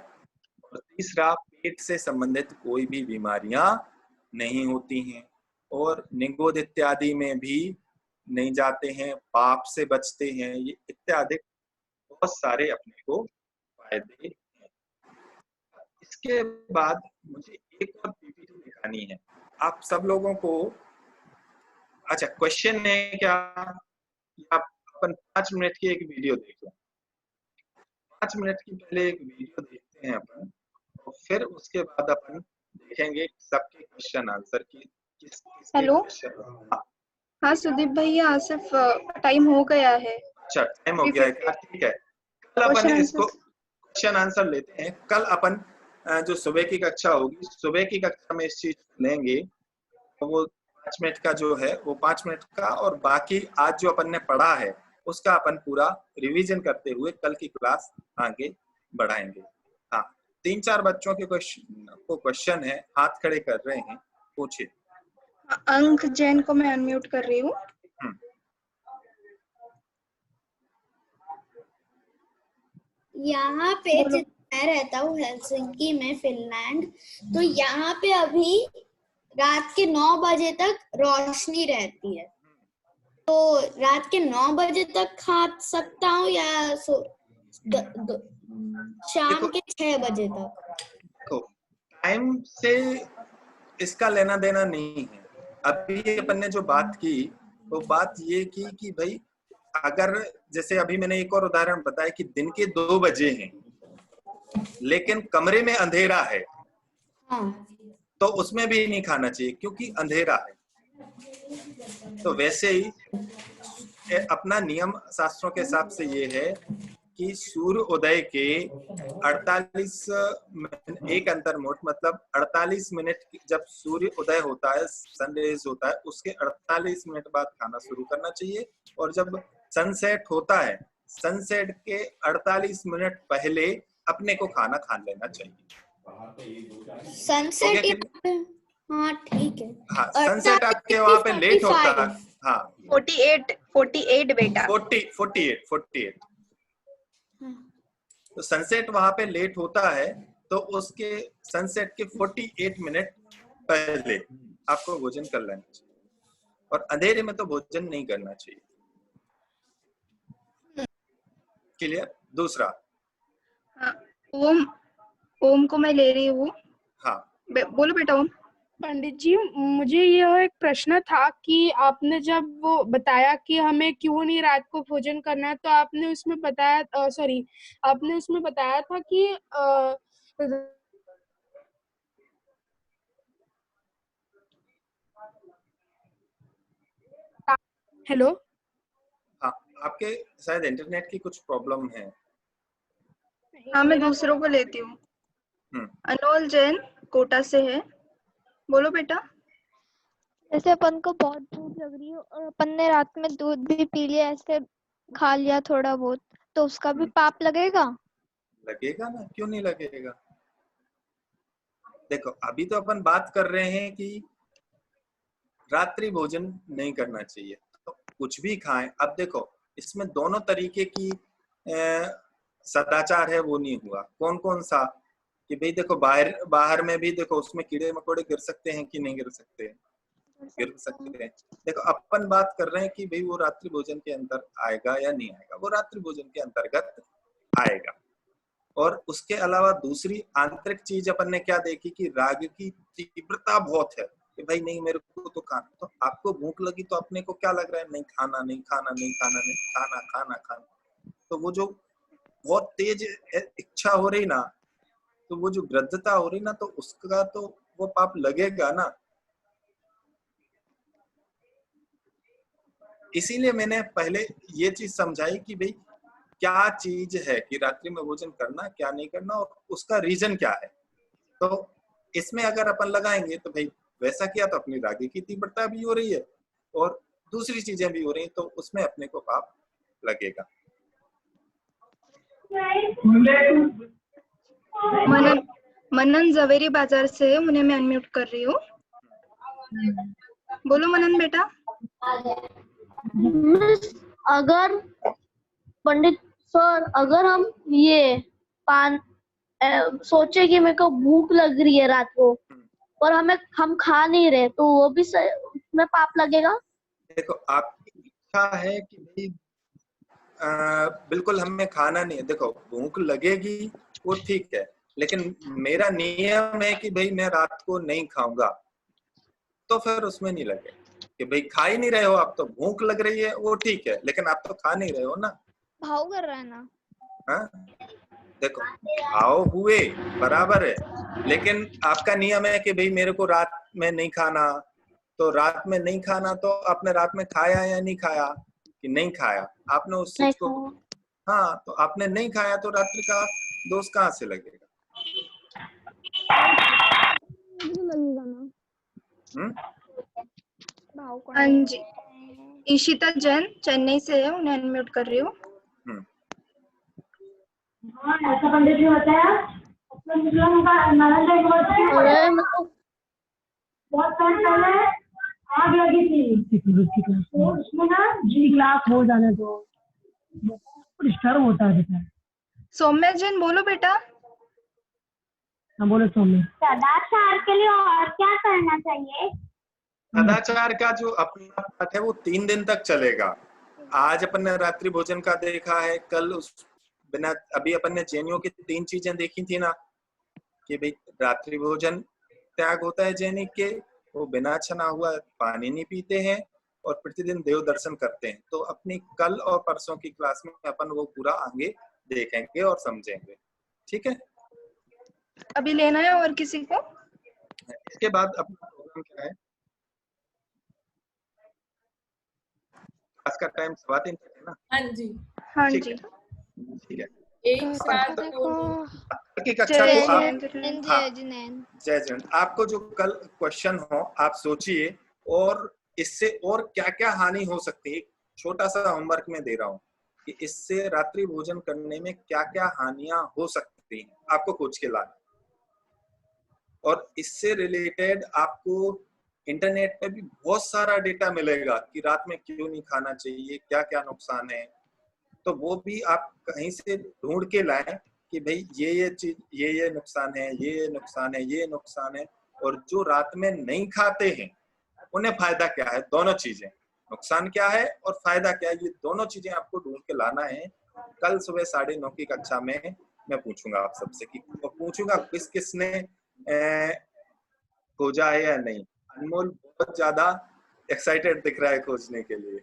Speaker 1: और तीसरा, पेट से संबंधित कोई भी बीमारियां नहीं होती हैं, और निगोद इत्यादि में भी नहीं जाते हैं, पाप से बचते हैं, ये इत्यादि बहुत सारे अपने को फायदे हैं। इसके बाद मुझे एक और पीपीटी दिखानी है आप सब लोगों को। अच्छा, क्वेश्चन है क्या? आप अपन 5 मिनट की एक वीडियो देख लें। 5 मिनट की पहले एक वीडियो देखते हैं अपन, और फिर उसके बाद अपन देखेंगे सबके क्वेश्चन आंसर की किसके
Speaker 2: हेलो।
Speaker 1: क्वेश्चन।
Speaker 2: हाँ सुदीप भैया, आसिफ टाइम हो गया है।
Speaker 1: अच्छा, टाइम हो गया है क्या? ठीक है, कल अपन
Speaker 2: क्वेश्चन
Speaker 1: इसको क्वेश्चन आंसर लेते हैं। कल अपन जो सुबह की कक्षा होगी, सुबह की कक्षा में इस चीज लेंगे, तो वो 5 मिनट का जो है वो 5 मिनट का, और बाकी आज जो अपन ने पढ़ा है उसका अपन पूरा रिवीजन करते हुए कल की क्लास आगे बढ़ाएंगे। हाँ, 3-4 बच्चों के क्वेश्चन है, हाथ खड़े कर रहे हैं, पूछिए।
Speaker 2: अंक जैन को मैं अनम्यूट कर रही हूँ।
Speaker 5: यहाँ पे मैं रहता हूँ हेलसिंकी में, फिनलैंड, तो यहाँ पे अभी रात के 9 बजे तक रोशनी रहती है, तो रात के 9 बजे तक खा सकता हूँ या शाम के 6 बजे तक?
Speaker 1: तो टाइम से इसका लेना देना नहीं है। अभी अपन ने जो बात की वो बात ये की कि भाई अगर जैसे अभी मैंने एक और उदाहरण बताया कि दिन के 2 बजे हैं लेकिन कमरे में अंधेरा है, तो उसमें भी नहीं खाना चाहिए क्योंकि अंधेरा है। तो वैसे ही अपना नियम शास्त्रों के हिसाब से ये है कि सूर्य उदय के 48 एक अंतर मोट मतलब 48 मिनट जब सूर्य उदय होता है, सनराइज होता है, उसके 48 मिनट बाद खाना शुरू करना चाहिए, और जब सनसेट होता है सनसेट के 48 मिनट पहले अपने को खाना खा लेना चाहिए।
Speaker 5: सनसेट? हाँ ठीक है।
Speaker 1: हाँ, सनसेट आपके वहाँ पे लेट होता है। हाँ
Speaker 2: 48 बेटा।
Speaker 1: 48 तो सनसेट वहां पे लेट होता है, तो उसके सनसेट के 48 मिनट पहले आपको भोजन कर लेना चाहिए, और अंधेरे में तो भोजन नहीं करना चाहिए। क्लियर? दूसरा,
Speaker 2: ओम को मैं ले रही हूँ।
Speaker 1: हाँ
Speaker 2: बोलो बेटा। ओम।
Speaker 3: पंडित जी, मुझे यह एक प्रश्न था कि आपने जब वो बताया कि हमें क्यों नहीं रात को भोजन करना है, तो आपने उसमें बताया आपने उसमें बताया था कि हेलो।
Speaker 1: हाँ, आपके शायद इंटरनेट की कुछ प्रॉब्लम है।
Speaker 2: हाँ, मैं दूसरों को लेती हूँ। अनोल जैन कोटा से है, बोलो बेटा।
Speaker 4: जैसे अपन को बहुत भूख लग रही हो और अपन ने रात में दूध भी पी लिया, ऐसे खा लिया थोड़ा बहुत, तो उसका भी पाप लगेगा?
Speaker 1: लगेगा ना, क्यों नहीं लगेगा। देखो, अभी तो अपन बात कर रहे हैं कि रात्रि भोजन नहीं करना चाहिए, तो कुछ भी खाएं। अब देखो, इसमें दोनों तरीके की सदाचार है, वो नहीं हुआ। कौन कौन सा कि भाई देखो, बाहर में भी देखो, उसमें कीड़े मकोड़े गिर सकते हैं कि नहीं गिर सकते हैं? गिर सकते हैं। देखो, अपन बात कर रहे हैं कि भाई वो रात्रि भोजन के अंतर आएगा या नहीं आएगा। वो रात्रि भोजन के अंतर्गत आएगा। और उसके अलावा दूसरी आंतरिक चीज अपन ने क्या देखी कि राग की तीव्रता बहुत है कि भाई नहीं, मेरे को तो खाना। तो आपको भूख लगी तो अपने को क्या लग रहा है? नहीं खाना, नहीं खाना, नहीं खाना, नहीं खाना, खाना खाना। तो वो जो बहुत तेज इच्छा हो रही ना, तो वो जो गृद्धता हो रही ना, तो उसका तो वो पाप लगेगा ना। इसीलिए मैंने पहले ये चीज समझाई कि भाई क्या चीज है कि रात्रि में भोजन करना, क्या नहीं करना, और उसका रीजन क्या है। तो इसमें अगर अपन लगाएंगे तो भाई वैसा किया तो अपनी रागी की तीव्रता भी हो रही है और दूसरी चीजें भी हो रही हैं, तो उसमें अपने को पाप लगेगा।
Speaker 2: मनन जवेरी बाजार से, उन्हें मैं अनम्यूट कर रही हूँ। बोलो मनन बेटा।
Speaker 6: अगर पंडित सर, अगर हम ये सोचे कि मेरे को भूख लग रही है रात को और हम खा नहीं रहे, तो वो भी उसमें पाप लगेगा?
Speaker 1: देखो, आपकी इच्छा है कि भाई बिल्कुल हमें खाना नहीं है। देखो, भूख लगेगी वो ठीक है, लेकिन मेरा नियम है कि भाई मैं रात को नहीं खाऊंगा, तो फिर उसमें नहीं लगेगा। कि भाई खा ही नहीं रहे हो आप, तो भूख लग रही है वो ठीक है, लेकिन आप तो खा नहीं रहे हो ना।
Speaker 4: भाव कर रहा है ना।
Speaker 1: हाँ देखो, भाव हुए बराबर है, लेकिन आपका नियम है कि भाई मेरे को रात में नहीं खाना, तो रात में नहीं खाना तो आपने रात में खाया या नहीं खाया, कि नहीं खाया आपने उस चीज को। हाँ, तो आपने नहीं खाया तो रात्रि का दोष कहाँ से लगेगा?
Speaker 4: लगेगा ना। भाव करना
Speaker 2: हाँ जी, ईशिता जैन चेन्नई से है, उन्हें अनम्यूट कर रही हूँ।
Speaker 6: ऐसा पंडित जी होता है, बहुत टाइम पहले आग लगी थी तो उसमें ना जी ग्लास हो जाने दो, डिस्टर्ब होता है बेटा।
Speaker 2: सौम्या जैन बोलो बेटा।
Speaker 6: हाँ बोलो सौम्या। सदाचार के लिए और क्या करना चाहिए?
Speaker 1: सदाचार का जो अपना पाठ है वो 3 दिन तक चलेगा। आज अपन ने रात्रि भोजन का देखा है, कल उस बिना, अभी अपन ने जैनियों की 3 चीजें देखी थी ना, कि भाई रात्रि भोजन त्याग होता है जैनिक के, वो बिना छना हुआ पानी नहीं पीते हैं और प्रतिदिन देव दर्शन करते हैं। तो अपनी कल और परसों की क्लास में अपन वो पूरा आगे देखेंगे और समझेंगे, ठीक है?
Speaker 2: अभी लेना है और किसी को?
Speaker 1: इसके बाद अपना प्रोग्राम क्या है? क्लास का टाइम 3:15 तक है ना?
Speaker 2: हाँ जी, हाँ
Speaker 1: ठीक
Speaker 2: जी,
Speaker 1: है, ठीक है।
Speaker 2: एक साथ
Speaker 1: की कक्षा को आप, हाँ
Speaker 4: जिनैन
Speaker 1: जय जैन, आपको जो कल क्वेश्चन हो आप सोचिए, और इससे और क्या क्या हानि हो सकती है, छोटा सा होमवर्क में दे रहा हूँ कि इससे रात्रि भोजन करने में क्या क्या हानियां हो सकती हैं, आपको खोज के लाना। और इससे रिलेटेड आपको इंटरनेट पे भी बहुत सारा डेटा मिलेगा कि रात में क्यों नहीं खाना चाहिए, क्या क्या नुकसान है। तो वो भी आप कहीं से ढूंढ के लाएं कि भाई ये चीज, ये नुकसान है, ये नुकसान है, ये नुकसान है। और जो रात में नहीं खाते हैं उन्हें फायदा क्या है, दोनों चीजें, नुकसान क्या है और फायदा क्या है, ये दोनों चीजें आपको ढूंढ के लाना है। कल सुबह 9:30 की कक्षा में मैं पूछूंगा आप सबसे कि पूछूंगा किस किसने खोजा है या नहीं। अनमोल बहुत ज्यादा एक्साइटेड दिख रहा है खोजने के लिए।